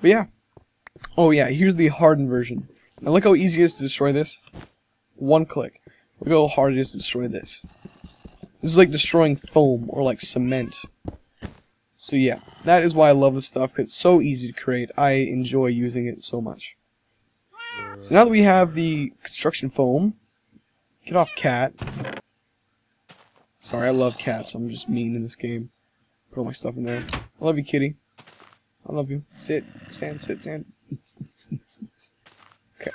But yeah. Oh yeah, here's the hardened version. Now look how easy it is to destroy this. One click. Look how hard it is to destroy this. This is like destroying foam or like cement. So yeah, that is why I love this stuff. It's so easy to create. I enjoy using it so much. So now that we have the construction foam, get off cat. Sorry, I love cats. I'm just mean in this game. Put all my stuff in there. I love you, kitty. I love you. Sit, stand, sit, stand. Okay.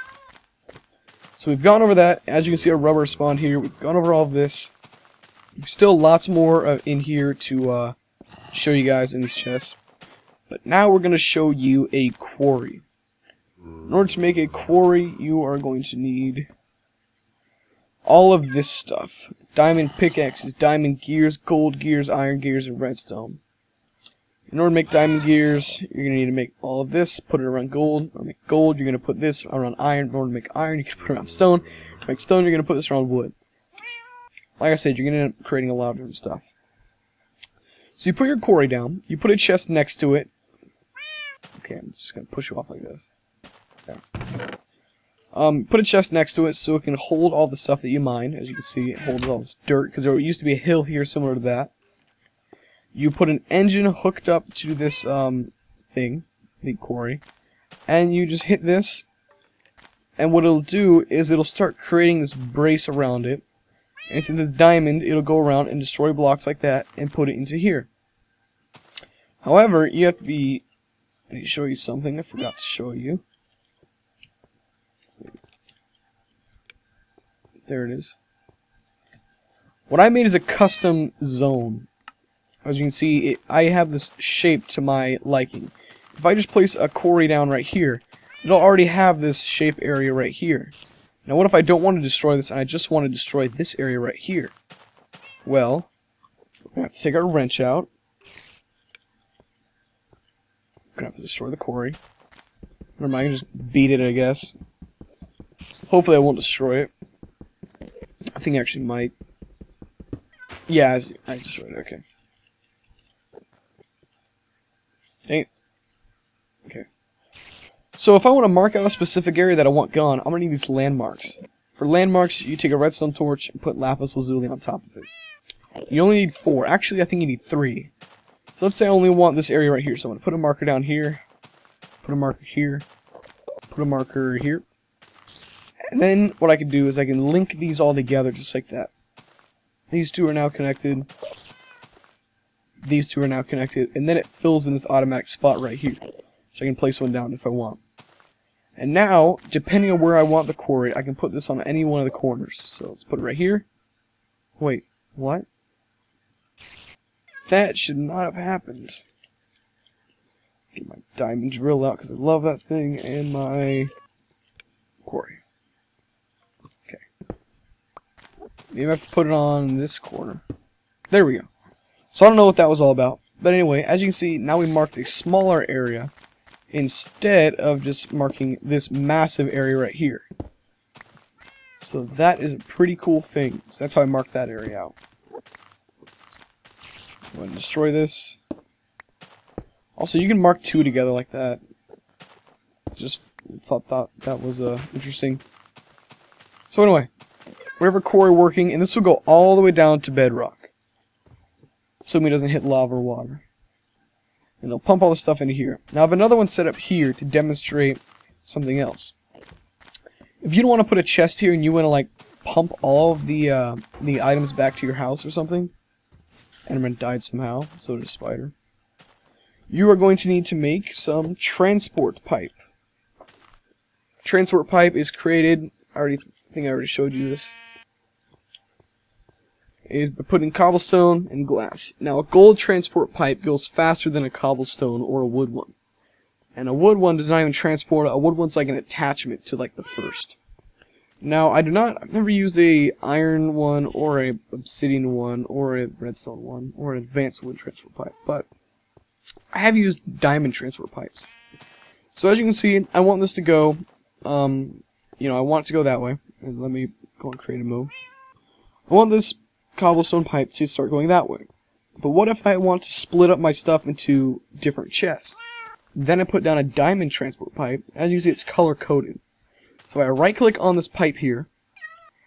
So we've gone over that. As you can see, our rubber spawned here. We've gone over all of this. There's still lots more in here to show you guys in these chests. But now we're going to show you a quarry. In order to make a quarry, you are going to need all of this stuff. Diamond pickaxes, diamond gears, gold gears, iron gears, and redstone. In order to make diamond gears, you're going to need to make all of this, put it around gold. Or make gold, you're going to put this around iron. In order to make iron, you can put it around stone. To make stone, you're going to put this around wood. Like I said, you're going to end up creating a lot of different stuff. So you put your quarry down, you put a chest next to it. Okay, I'm just going to push you off like this. Okay. Put a chest next to it so it can hold all the stuff that you mine. As you can see, it holds all this dirt, because there used to be a hill here similar to that. You put an engine hooked up to this thing, the quarry, and you just hit this, and what it'll do is it'll start creating this brace around it. And into this diamond, it'll go around and destroy blocks like that and put it into here. However, you have to be... I need to show you something I forgot to show you. There it is. What I made is a custom zone. As you can see, I have this shape to my liking. If I just place a quarry down right here, it'll already have this shape area right here. Now what if I don't want to destroy this and I just want to destroy this area right here? Well, we're going to have to take our wrench out. We're going to have to destroy the quarry. Never mind, I can just beat it, I guess. Hopefully I won't destroy it. I think I actually might. Yeah, I destroyed it, okay. Dang it. Okay. So if I want to mark out a specific area that I want gone, I'm going to need these landmarks. For landmarks, you take a redstone torch and put lapis lazuli on top of it. You only need 4. Actually, I think you need 3. So let's say I only want this area right here. So I'm going to put a marker down here, put a marker here, put a marker here. And then what I can do is I can link these all together just like that. These two are now connected. These two are now connected. And then it fills in this automatic spot right here. So I can place one down if I want. And now, depending on where I want the quarry, I can put this on any one of the corners. So let's put it right here. Wait, what? That should not have happened. Get my diamond drill out because I love that thing, and my quarry. Okay. Maybe I have to put it on this corner. There we go. So I don't know what that was all about. But anyway, as you can see, now we marked a smaller area instead of just marking this massive area right here. So that is a pretty cool thing. So that's how I marked that area out. Go ahead and destroy this. Also, you can mark 2 together like that. Just thought that was interesting. So anyway, we have our quarry working, and this will go all the way down to bedrock. Assuming it doesn't hit lava or water. And it'll pump all the stuff into here. Now I have another one set up here to demonstrate something else. If you don't want to put a chest here and you want to like pump all of the items back to your house or something, Enderman died somehow, so did a spider. You are going to need to make some transport pipe. Transport pipe is created, I think I already showed you this. Is by putting cobblestone and glass. Now a gold transport pipe goes faster than a cobblestone or a wood one. And a wood one does not even transport, a wood one's like an attachment to like the first. Now I've never used a iron one or a obsidian one or a redstone one or an advanced wood transport pipe, but I have used diamond transport pipes. So as you can see, I want this to go, you know, I want it to go that way. And let me go and create a move. I want this cobblestone pipe to start going that way. But what if I want to split up my stuff into different chests? Then I put down a diamond transport pipe. As you see, it's color coded. So if I right click on this pipe here,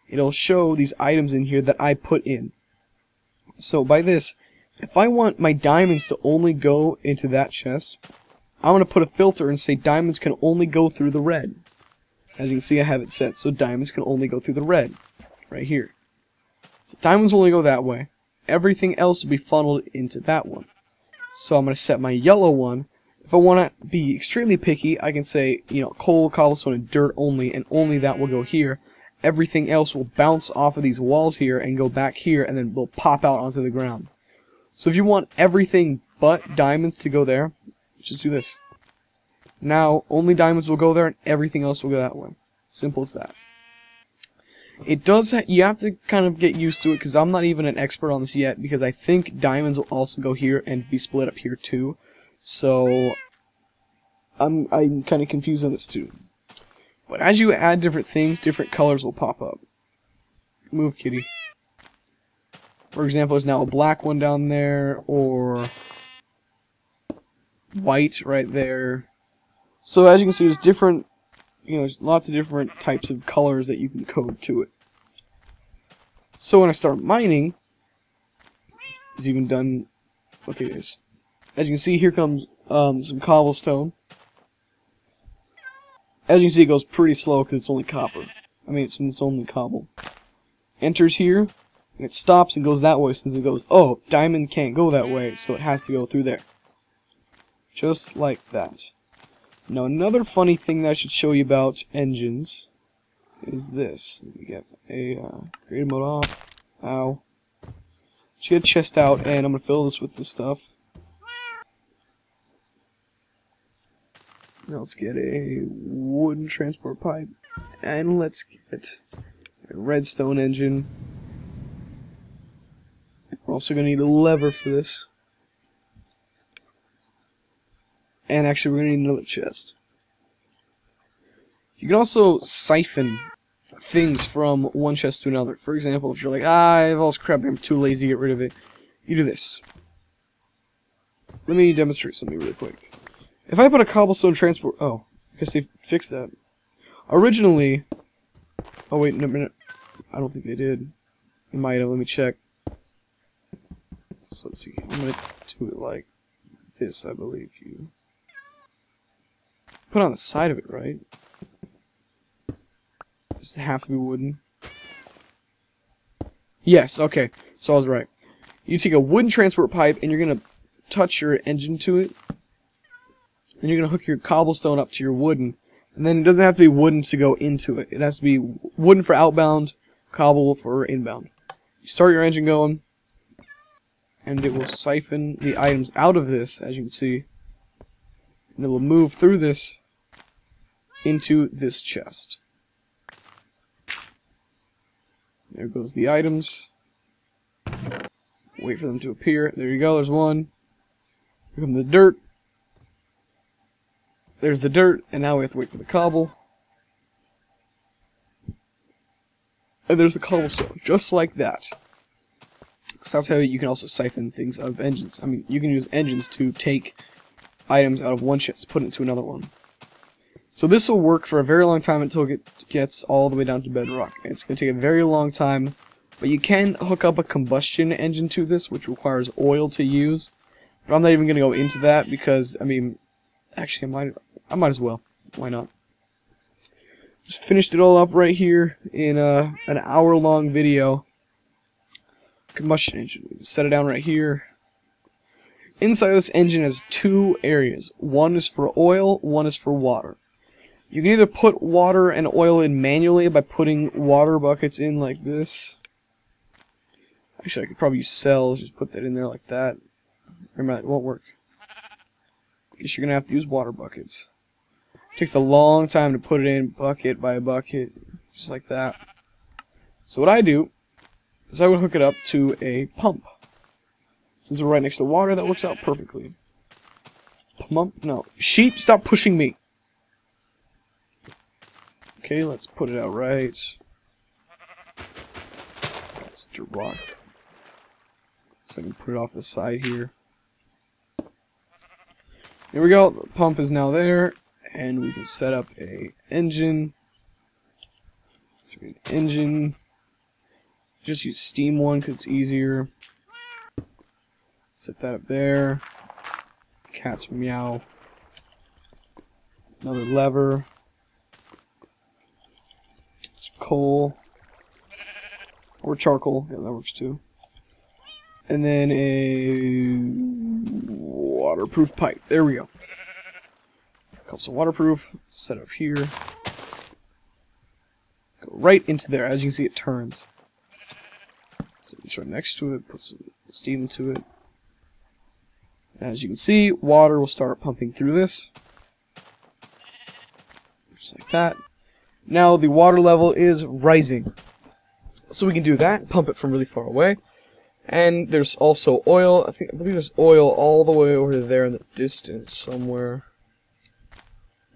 it'll show these items in here that I put in. So by this, if I want my diamonds to only go into that chest, I'm going to put a filter and say diamonds can only go through the red. As you can see, I have it set so diamonds can only go through the red, right here. So diamonds will only go that way. Everything else will be funneled into that one. So I'm going to set my yellow one. If I want to be extremely picky, I can say, you know, coal, cobblestone, and dirt only, and only that will go here. Everything else will bounce off of these walls here and go back here, and then will pop out onto the ground. So if you want everything but diamonds to go there, just do this. Now, only diamonds will go there, and everything else will go that way. Simple as that. It does, you have to kind of get used to it, because I'm not even an expert on this yet, because I think diamonds will also go here and be split up here too. So, I'm kind of confused on this too. But as you add different things, different colors will pop up. Move, kitty. For example, there's now a black one down there, or white right there. So as you can see, there's different, you know, there's lots of different types of colors that you can code to it. So when I start mining, it's even done. Okay, guys. As you can see, here comes some cobblestone. As you can see, it goes pretty slow because it's only copper. I mean, it's only cobble. Enters here, and it stops and goes that way since it goes, oh, diamond can't go that way, so it has to go through there. Just like that. Now, another funny thing that I should show you about engines is this. Let me get a creative mode off. Ow. Let's get a chest out, and I'm going to fill this with this stuff. Now let's get a wooden transport pipe, and let's get a redstone engine. We're also going to need a lever for this. And actually, we're going to need another chest. You can also siphon things from one chest to another. For example, if you're like, I have all this crap, I'm too lazy to get rid of it, you do this. Let me demonstrate something really quick. If I put a cobblestone transport... Oh, I guess they fixed that. Originally... Oh, wait, no, minute. I don't think they did. They might have. Let me check. So let's see. I'm going to do it like this, I believe. You put it on the side of it, right? Does it have to be wooden? Yes, okay. So I was right. You take a wooden transport pipe, and you're going to touch your engine to it. And you're going to hook your cobblestone up to your wooden. And then it doesn't have to be wooden to go into it. It has to be wooden for outbound, cobble for inbound. You start your engine going, and it will siphon the items out of this, as you can see. And it will move through this into this chest. There goes the items. Wait for them to appear. There you go, there's one. Here comes the dirt. There's the dirt, and now we have to wait for the cobble. And there's the cobblestone, just like that. So that's how you can also siphon things out of engines. I mean, you can use engines to take items out of one chest, put it into another one. So this will work for a very long time until it gets all the way down to bedrock. And it's going to take a very long time, but you can hook up a combustion engine to this, which requires oil to use. But I'm not even going to go into that because, I mean, actually I might as well. Why not? Just finished it all up right here in an hour-long video. Combustion engine. We can set it down right here. Inside of this engine has two areas. One is for oil, one is for water. You can either put water and oil in manually by putting water buckets in like this. Actually, I could probably use cells, just put that in there like that. Remember, it won't work. I guess you're going to have to use water buckets. It takes a long time to put it in bucket by bucket, just like that. So what I do is I would hook it up to a pump. Since we're right next to water, that works out perfectly. Pump? No. Sheep, stop pushing me! Okay, let's put it out right. Let's rock. So I can put it off the side here. There we go, the pump is now there, and we can set up a engine. So we get an engine. Just use steam one because it's easier. Set that up there. Cats meow. Another lever. coal, or charcoal. Yeah, that works too. And then a waterproof pipe. There we go. Cups of waterproof. Set up here. Go right into there. As you can see, it turns. So it's right next to it. Put some steam into it. As you can see, water will start pumping through this. Just like that. Now the water level is rising. So we can do that, pump it from really far away. And there's also oil. I believe there's oil all the way over there in the distance somewhere.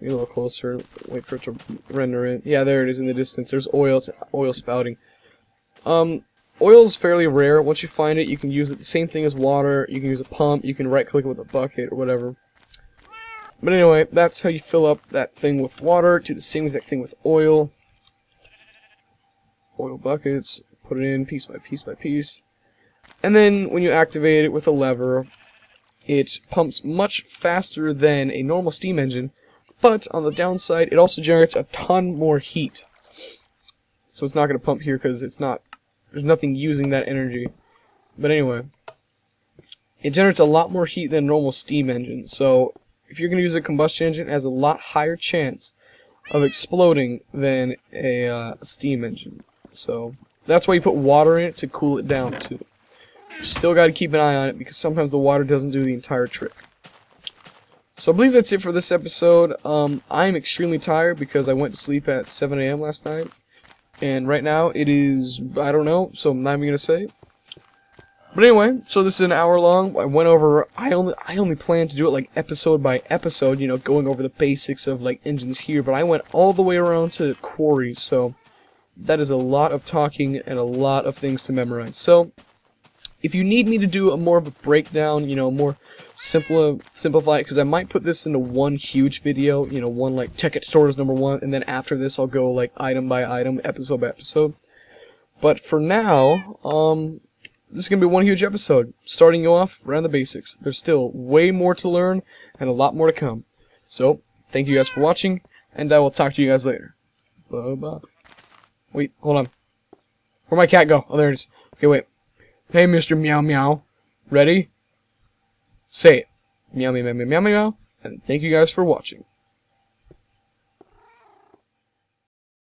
Get a little closer, wait for it to render in. Yeah, there it is in the distance. There's oil, it's oil spouting. Oil is fairly rare. Once you find it, you can use it the same thing as water. You can use a pump, you can right click it with a bucket or whatever. But anyway, that's how you fill up that thing with water. Do the same exact thing with oil. Oil buckets, put it in piece by piece by piece. And then when you activate it with a lever, it pumps much faster than a normal steam engine. But on the downside, it also generates a ton more heat. So it's not going to pump here because there's nothing using that energy. But anyway, it generates a lot more heat than a normal steam engine. So if you're going to use a combustion engine, it has a lot higher chance of exploding than a steam engine. So that's why you put water in it, to cool it down too. You still got to keep an eye on it because sometimes the water doesn't do the entire trick. So I believe that's it for this episode. I'm extremely tired because I went to sleep at 7 AM last night. And right now it is, I don't know, so I'm not even going to say. But anyway, so this is an hour long. I went over, I only planned to do it like episode by episode, you know, going over the basics of like engines here. But I went all the way around to quarries, so that is a lot of talking and a lot of things to memorize. So if you need me to do a more of a breakdown, you know, more simplify it, because I might put this into one huge video, you know, one like Tekkit tutorials #1, and then after this I'll go like item by item, episode by episode. But for now, this is going to be one huge episode, starting you off around the basics. There's still way more to learn, and a lot more to come. So, thank you guys for watching, and I will talk to you guys later. Bye-bye. Wait, hold on. Where'd my cat go? Oh, there it is. Okay, wait. Hey, Mr. Meow Meow. Ready? Say it. Meow meow meow meow meow meow. And thank you guys for watching.